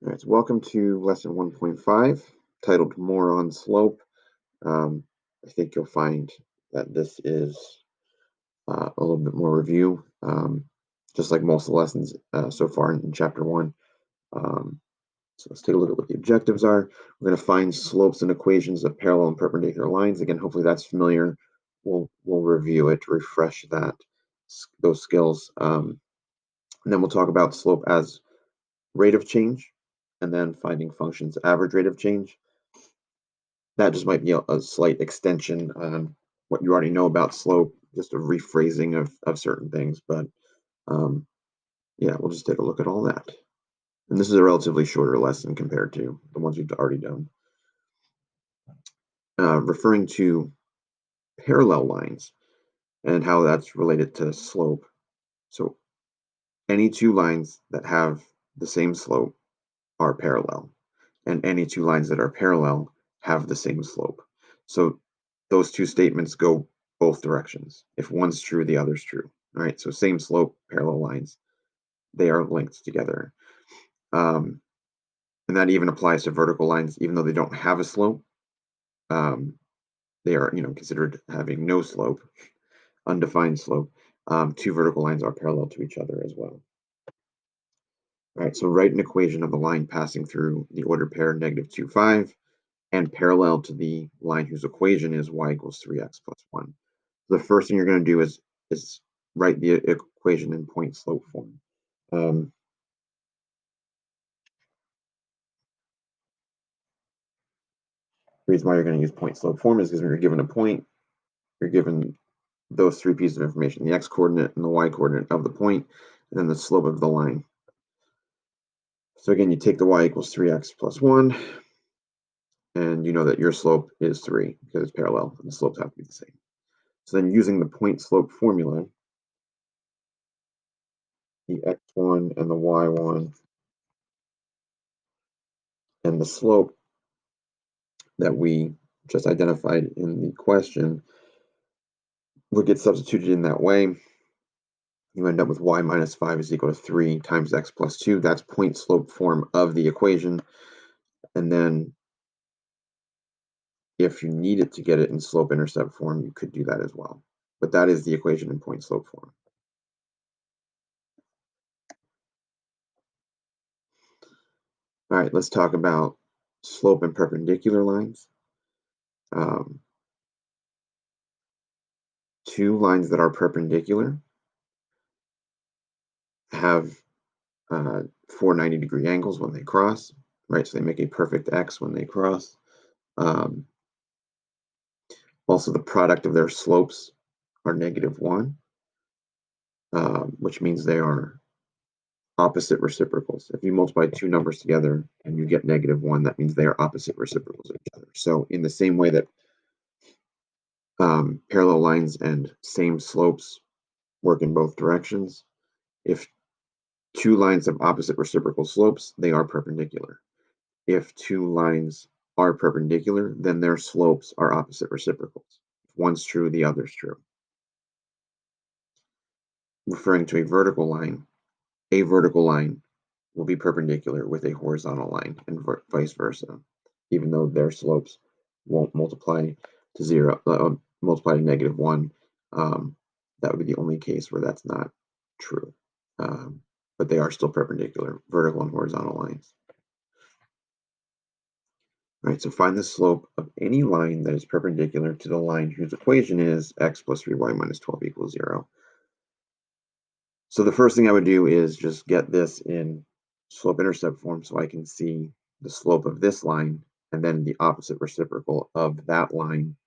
All right, so welcome to lesson 1.5, titled More on Slope. I think you'll find that this is a little bit more review, just like most of the lessons so far in chapter 1. So let's take a look at what the objectives are. We're going to find slopes and equations of parallel and perpendicular lines. Again, hopefully that's familiar. We'll review it to refresh those skills. And then we'll talk about slope as rate of change, and then finding functions average rate of change. That just might be a slight extension on what you already know about slope, just a rephrasing of certain things. But yeah, we'll just take a look at all that. And this is a relatively shorter lesson compared to the ones we've already done. Referring to parallel lines and how that's related to slope. So any two lines that have the same slope are parallel, and any two lines that are parallel have the same slope. So those two statements go both directions. If one's true, the other's true. All right, so same slope, parallel lines, they are linked together. And that even applies to vertical lines, even though they don't have a slope. They are, considered having no slope, undefined slope. Two vertical lines are parallel to each other as well. All right, so write an equation of the line passing through the ordered pair -2, 5, and parallel to the line whose equation is y equals 3x plus 1. The first thing you're going to do is write the equation in point slope form. The reason why you're going to use point slope form is because when you're given a point, you're given those three pieces of information: the x coordinate and the y coordinate of the point, and then the slope of the line. So again, you take the y equals 3x plus 1, and you know that your slope is 3 because it's parallel, and the slopes have to be the same. So then using the point slope formula, the x1 and the y1 and the slope that we just identified in the question would get substituted in that way. You end up with y minus 5 is equal to 3 times x plus 2. That's point slope form of the equation. And then if you needed to get it in slope intercept form, you could do that as well. But that is the equation in point slope form. All right, let's talk about slope and perpendicular lines. Two lines that are perpendicular have 490-degree angles when they cross, right? So they make a perfect X when they cross. Also, the product of their slopes are -1, which means they are opposite reciprocals. If you multiply two numbers together and you get -1, that means they are opposite reciprocals of each other. So in the same way that parallel lines and same slopes work in both directions, if two lines have opposite reciprocal slopes, they are perpendicular. If two lines are perpendicular, then their slopes are opposite reciprocals. If one's true, the other's true. Referring to a vertical line will be perpendicular with a horizontal line, and vice versa, even though their slopes won't multiply to multiply to -1. That would be the only case where that's not true. But they are still perpendicular, vertical and horizontal lines. All right, so find the slope of any line that is perpendicular to the line whose equation is x plus 3y minus 12 equals 0. So the first thing I would do is just get this in slope-intercept form so I can see the slope of this line, and then the opposite reciprocal of that line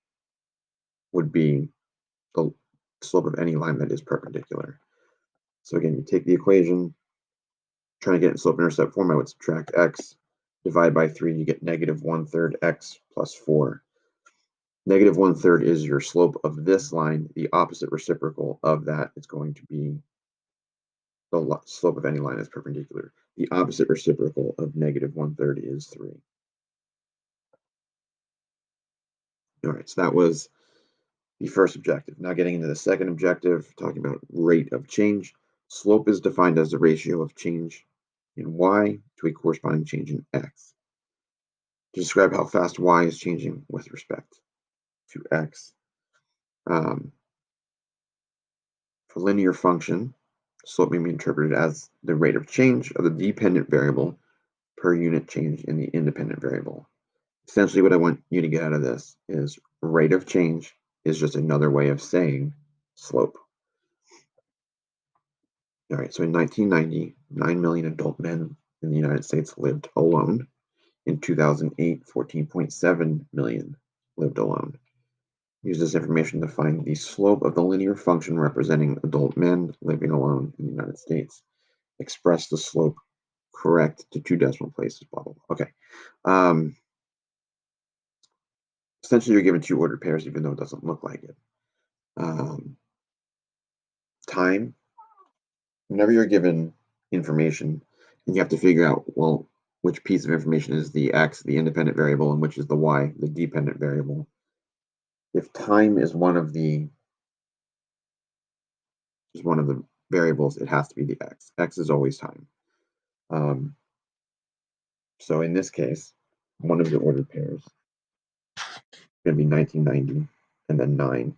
would be the slope of any line that is perpendicular. So again, you take the equation, trying to get it in slope-intercept form, I would subtract x, divide by 3, you get -1/3 x plus 4. -1/3 is your slope of this line. The opposite reciprocal of that is going to be the slope of any line that's perpendicular. The opposite reciprocal of -1/3 is 3. All right, so that was the first objective. Now getting into the second objective, talking about rate of change. Slope is defined as the ratio of change in y to a corresponding change in x. To describe how fast y is changing with respect to x. For linear function, slope may be interpreted as the rate of change of the dependent variable per unit change in the independent variable. Essentially, what I want you to get out of this is rate of change is just another way of saying slope. All right, so in 1990, 9 million adult men in the United States lived alone. In 2008, 14.7 million lived alone. Use this information to find the slope of the linear function representing adult men living alone in the United States. Express the slope correct to 2 decimal places, blah, blah, blah. Okay. Essentially, you're given 2 ordered pairs, even though it doesn't look like it. Time. Whenever you're given information, and you have to figure out, well, which piece of information is the x, the independent variable, and which is the y, the dependent variable. If time is one of the variables, it has to be the x. X is always time. So in this case, one of the ordered pairs is going to be 1990 and then 9.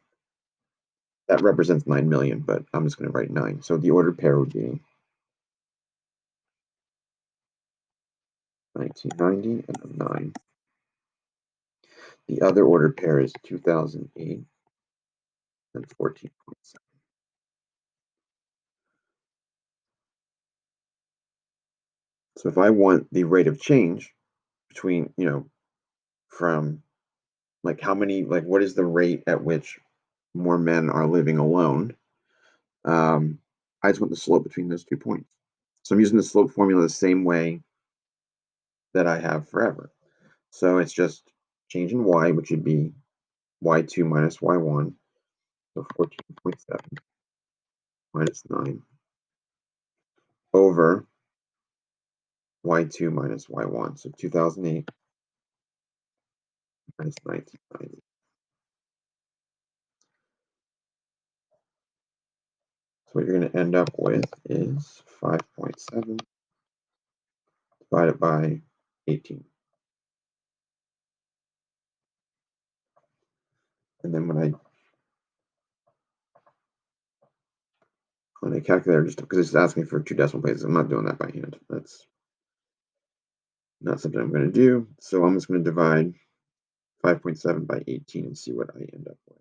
That represents 9 million, but I'm just going to write 9. So the ordered pair would be 1990 and then 9. The other ordered pair is 2008 and 14.7. So if I want the rate of change between, from like how many, like what is the rate at which more men are living alone, I just want the slope between those 2 points. So I'm using the slope formula the same way that I have forever. So it's just change in y, which would be y2 minus y1, so 14.7 minus 9 over y2 minus y1, so 2008 minus 1990. So what you're going to end up with is 5.7 divided by 18. And then when I on a calculator, just because it's asking for 2 decimal places, I'm not doing that by hand. That's not something I'm going to do. So I'm just going to divide 5.7 by 18 and see what I end up with.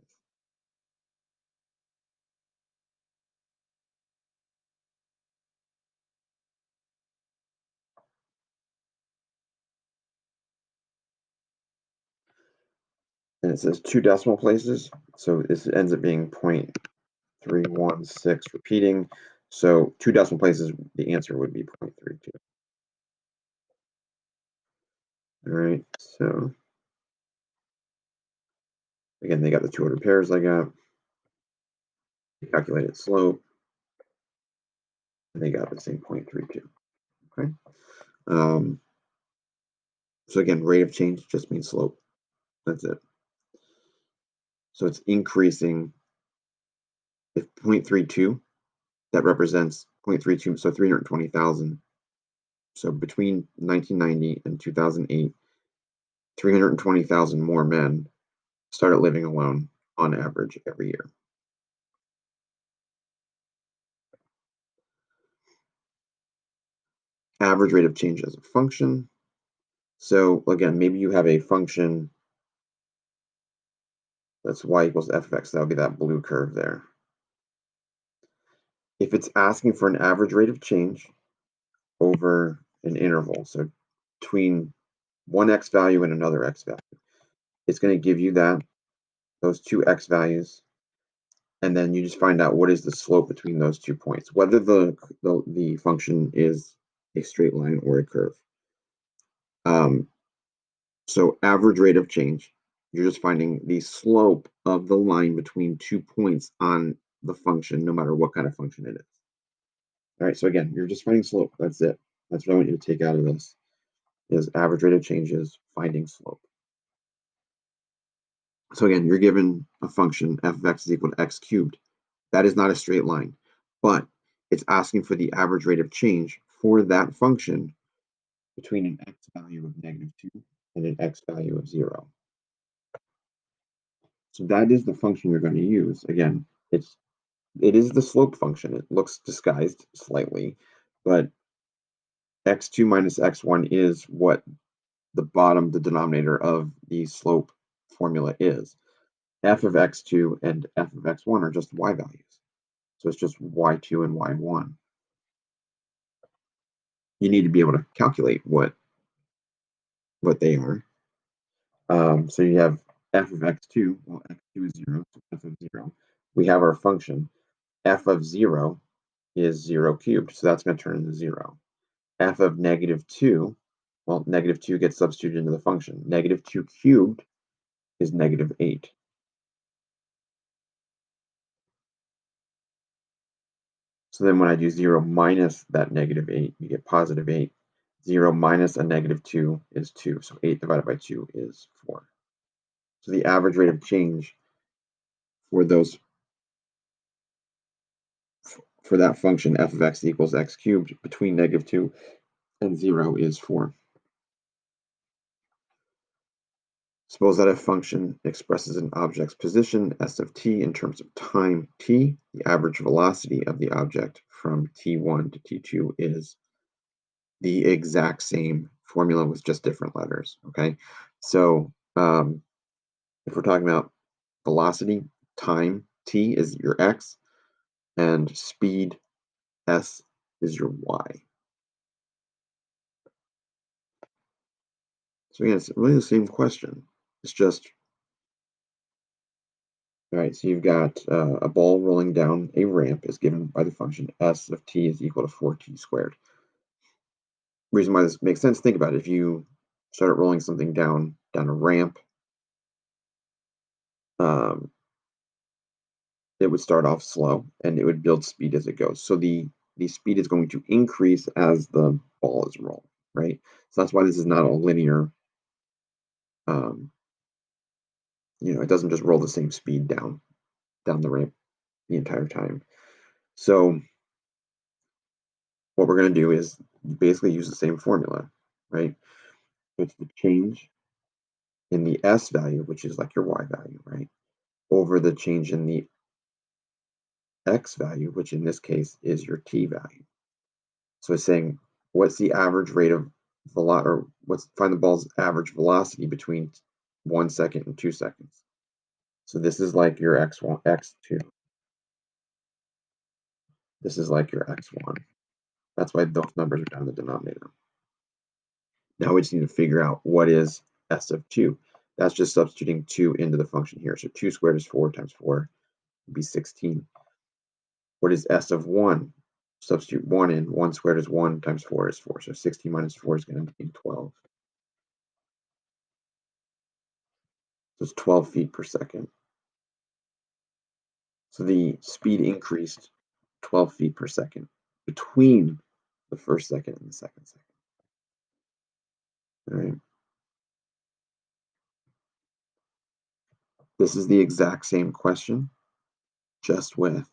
And it says 2 decimal places, so this ends up being 0.316 repeating. So 2 decimal places, the answer would be 0.32. All right, so again, they got the 2 ordered pairs I got. They calculated slope, and they got the same 0.32. Okay. So again, rate of change just means slope. That's it. So it's increasing. If 0.32, that represents 0.32, so 320,000. So between 1990 and 2008, 320,000 more men started living alone on average every year. Average rate of change as a function. So again, maybe you have a function that's y equals f of x. That would be that blue curve there. If it's asking for an average rate of change over an interval, so between one x value and another x value, it's going to give you those 2 x values, and then you just find out what is the slope between those 2 points, whether the function is a straight line or a curve. So average rate of change, you're just finding the slope of the line between 2 points on the function, no matter what kind of function it is. All right, so again, you're just finding slope. That's it. That's what I want you to take out of this, is average rate of change is finding slope. So again, you're given a function, f of x is equal to x cubed. That is not a straight line, but it's asking for the average rate of change for that function between an x value of -2 and an x value of 0. So that is the function you're going to use. Again, it is the slope function. It looks disguised slightly, but x2 minus x1 is what the denominator of the slope formula is. F of x2 and f of x1 are just y values. So it's just y2 and y1. You need to be able to calculate what they are. So you have f of x2, well, x2 is 0, so f of 0. We have our function. F of 0 is 0 cubed, so that's going to turn into 0. F of -2, well, -2 gets substituted into the function. -2 cubed is -8. So then when I do 0 minus that -8, you get +8. 0 minus a -2 is 2, so 8 divided by 2 is 4. So the average rate of change for those for that function f of x equals x cubed between -2 and 0 is 4. Suppose that a function expresses an object's position s of t in terms of time t. The average velocity of the object from t1 to t2 is the exact same formula with just different letters. Okay, so if we're talking about velocity, time t is your x, and speed s is your y. So again, it's really the same question. It's just, all right, so you've got a ball rolling down a ramp is given by the function s of t is equal to 4t squared. Reason why this makes sense, think about it. If you started rolling something down a ramp, um, it would start off slow and it would build speed as it goes. So the speed is going to increase as the ball is rolled, right? So that's why this is not a linear, um, it doesn't just roll the same speed down the ramp the entire time. So what we're going to do is basically use the same formula, right? It's the change in the s value, which is like your y value, right, over the change in the x value, which in this case is your t value. So it's saying what's the average rate of or find the ball's average velocity between 1 second and 2 seconds. So this is like your x1, x2. This is like your x1. That's why those numbers are down in the denominator. Now we just need to figure out what is s of 2. That's just substituting 2 into the function here. So 2 squared is 4 times 4 would be 16. What is s of 1? Substitute 1 in. 1 squared is 1 times 4 is 4. So 16 minus 4 is going to be 12. So it's 12 feet per second. So the speed increased 12 feet per second between the first second and the second second. All right. This is the exact same question, just with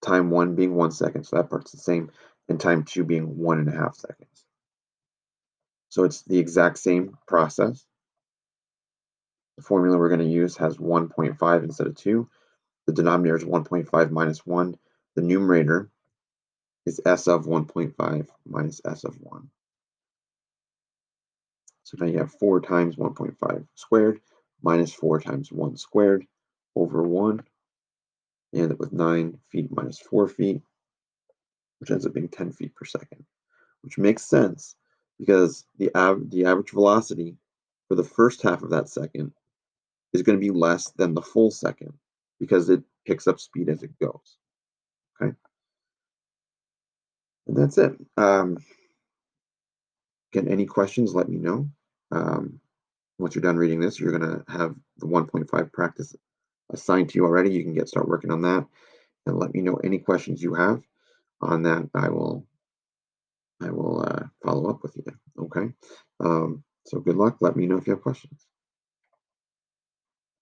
time 1 being 1 second, so that part's the same, and time 2 being 1.5 seconds. So it's the exact same process. The formula we're going to use has 1.5 instead of 2. The denominator is 1.5 minus 1. The numerator is s of 1.5 minus s of 1. So now you have 4 times 1.5 squared minus 4 times 1 squared over 1. You end up with 9 feet minus 4 feet, which ends up being 10 feet per second, which makes sense because the average velocity for the first half of that second is going to be less than the full second because it picks up speed as it goes. Okay, and that's it. Again, any questions, let me know. Once you're done reading this, you're going to have the 1.5 practice assigned to you already. You can start working on that and let me know any questions you have on that. I will follow up with you. Okay. So good luck. Let me know if you have questions.